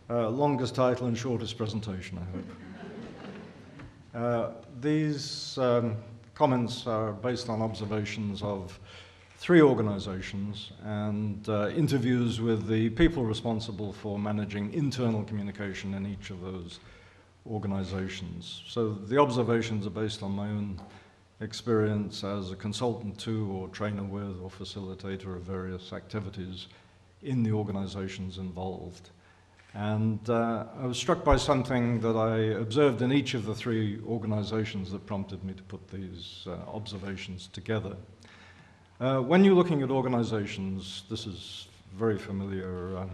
Longest title and shortest presentation, I hope. These comments are based on observations of 3 organizations and interviews with the people responsible for managing internal communication in each of those organizations. So the observations are based on my own experience as a consultant to, or trainer with, or facilitator of various activities in the organizations involved. And I was struck by something that I observed in each of the 3 organizations that prompted me to put these observations together. When you're looking at organizations, this is very familiar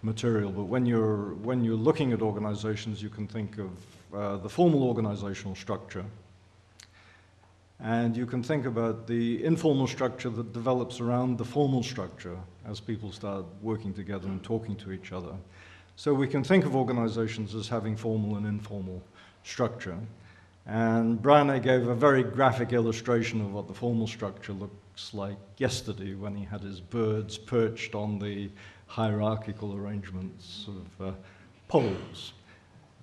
material, but when you're looking at organizations, you can think of the formal organizational structure, and you can think about the informal structure that develops around the formal structure as people start working together and talking to each other. So we can think of organizations as having formal and informal structure. And Brian gave a very graphic illustration of what the formal structure looks like yesterday when he had his birds perched on the hierarchical arrangements of poles.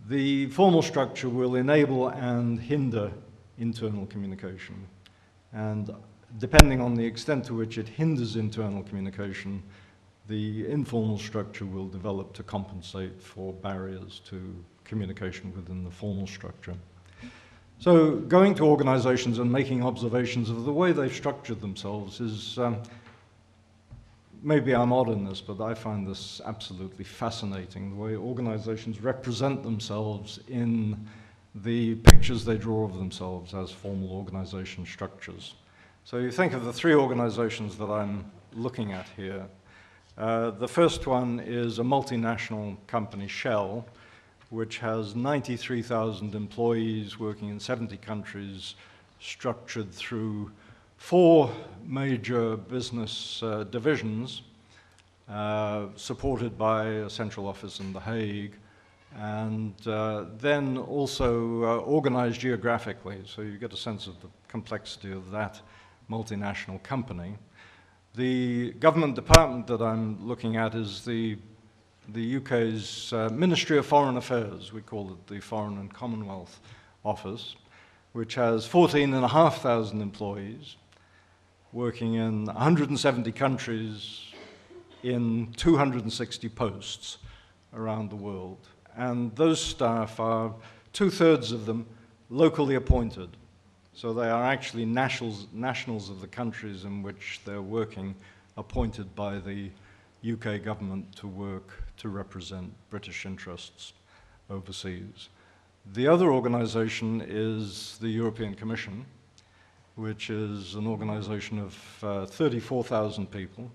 The formal structure will enable and hinder internal communication. And depending on the extent to which it hinders internal communication, the informal structure will develop to compensate for barriers to communication within the formal structure. So going to organizations and making observations of the way they've structured themselves is, maybe I'm odd in this, but I find this absolutely fascinating, the way organizations represent themselves in the pictures they draw of themselves as formal organization structures. So you think of the 3 organizations that I'm looking at here. The first one is a multinational company, Shell, which has 93,000 employees working in 70 countries, structured through 4 major business divisions, supported by a central office in The Hague, and then also organized geographically, so you get a sense of the complexity of that multinational company. The government department that I'm looking at is the UK's Ministry of Foreign Affairs. We call it the Foreign and Commonwealth Office, which has 14,500 employees working in 170 countries in 260 posts around the world. And those staff are 2/3 of them locally appointed. So they are actually nationals of the countries in which they're working, appointed by the UK government to work to represent British interests overseas. The other organization is the European Commission, which is an organization of 34,000 people,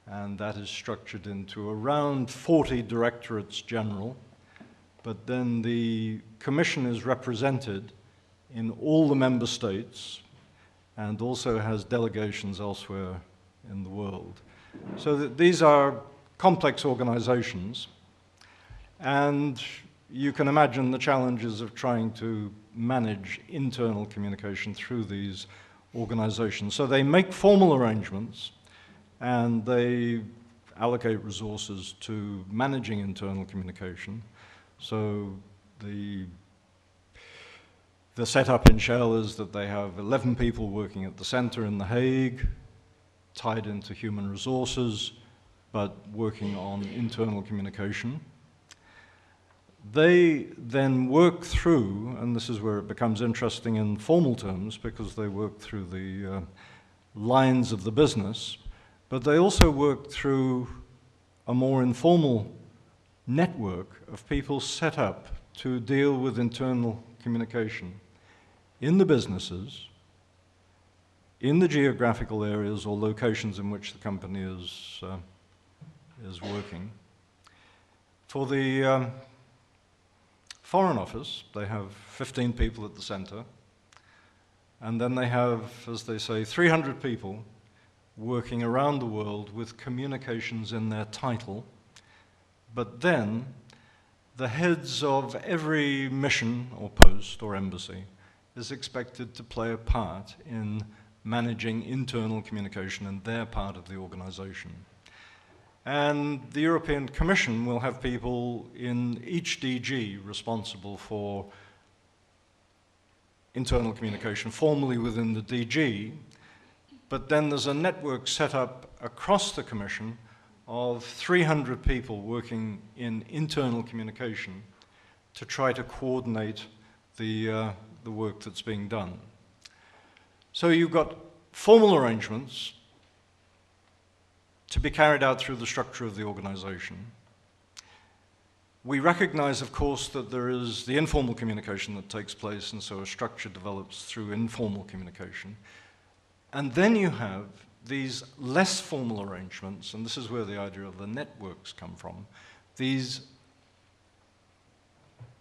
and that is structured into around 40 directorates general, but then the Commission is represented in all the member states and also has delegations elsewhere in the world. So these are complex organizations, and you can imagine the challenges of trying to manage internal communication through these organizations. So they make formal arrangements and they allocate resources to managing internal communication. So the setup in Shell is that they have 11 people working at the center in The Hague, tied into human resources, but working on internal communication. They then work through, and this is where it becomes interesting in formal terms, because they work through the lines of the business, but they also work through a more informal network of people set up to deal with internal communication in the businesses, in the geographical areas or locations in which the company is working. For the Foreign Office, they have 15 people at the center, and then they have, as they say, 300 people working around the world with communications in their title, but then the heads of every mission or post or embassy is expected to play a part in managing internal communication in their part of the organization. And the European Commission will have people in each DG responsible for internal communication, formally within the DG, but then there's a network set up across the Commission of 300 people working in internal communication to try to coordinate the work that's being done. So you've got formal arrangements to be carried out through the structure of the organization. We recognize, of course, that there is the informal communication that takes place, and so a structure develops through informal communication. And then you have these less formal arrangements, and this is where the idea of the networks come from, these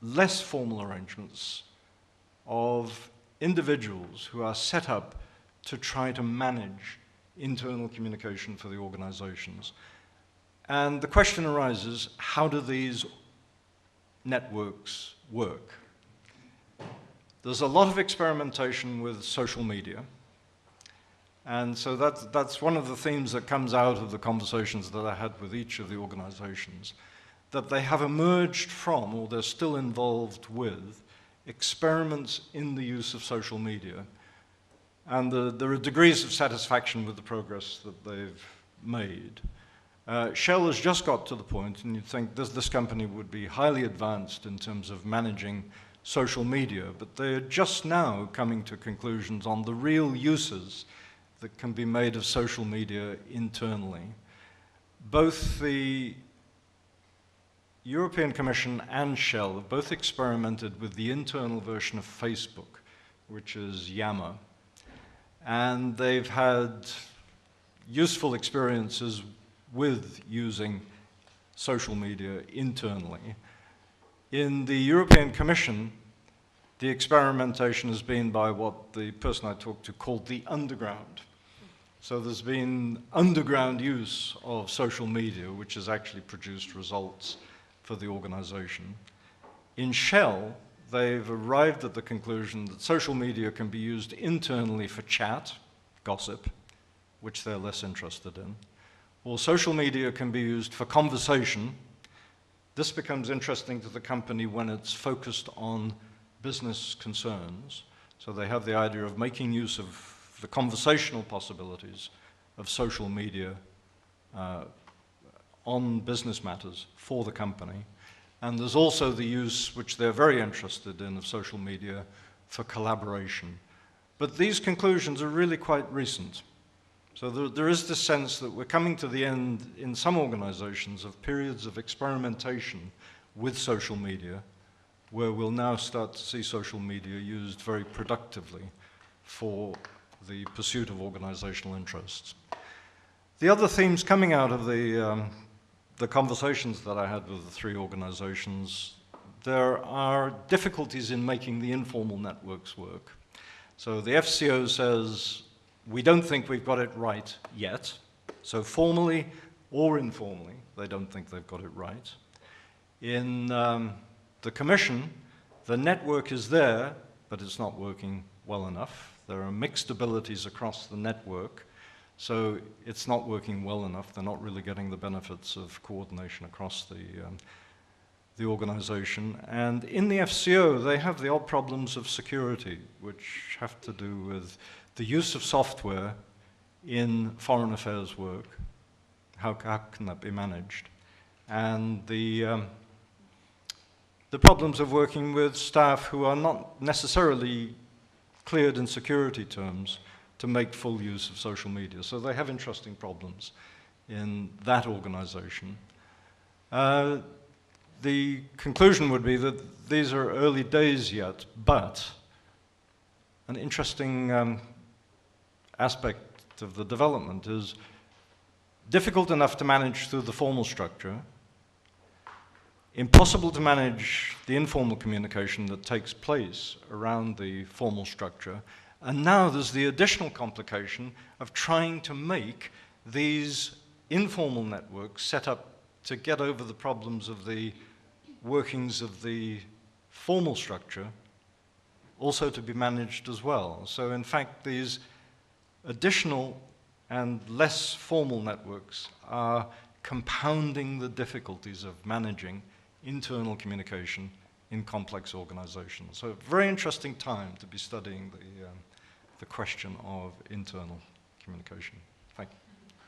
less formal arrangements of individuals who are set up to try to manage internal communication for the organizations. And the question arises, how do these networks work? There's a lot of experimentation with social media. And so that's one of the themes that comes out of the conversations that I had with each of the organizations, that they have emerged from, or they're still involved with, experiments in the use of social media. And there are degrees of satisfaction with the progress that they've made. Shell has just got to the point, and you'd think this company would be highly advanced in terms of managing social media, but they're just now coming to conclusions on the real uses that can be made of social media internally. Both the European Commission and Shell have both experimented with the internal version of Facebook, which is Yammer. And they've had useful experiences with using social media internally. In the European Commission, the experimentation has been by what the person I talked to called the underground. So there's been underground use of social media, which has actually produced results for the organization. In Shell, they've arrived at the conclusion that social media can be used internally for chat, gossip, which they're less interested in, or social media can be used for conversation. This becomes interesting to the company when it's focused on business concerns. So they have the idea of making use of the conversational possibilities of social media on business matters for the company. And there's also the use, which they're very interested in, of social media for collaboration. But these conclusions are really quite recent. So there is this sense that we're coming to the end in some organizations of periods of experimentation with social media, where we'll now start to see social media used very productively for the pursuit of organizational interests. The other themes coming out of the conversations that I had with the three organizations, there are difficulties in making the informal networks work. So the FCO says, we don't think we've got it right yet. So formally or informally, they don't think they've got it right. In the Commission, the network is there, but it's not working well enough. There are mixed abilities across the network. So it's not working well enough. They're not really getting the benefits of coordination across the organization. And in the FCO, they have the odd problems of security, which have to do with the use of software in foreign affairs work. How can that be managed? And the problems of working with staff who are not necessarily cleared in security terms to make full use of social media. So they have interesting problems in that organization. The conclusion would be that these are early days yet, but an interesting aspect of the development is difficult enough to manage through the formal structure, impossible to manage the informal communication that takes place around the formal structure. And now there's the additional complication of trying to make these informal networks set up to get over the problems of the workings of the formal structure, also to be managed as well. So in fact, these additional and less formal networks are compounding the difficulties of managing internal communication in complex organizations. So a very interesting time to be studying the question of internal communication. Thank you.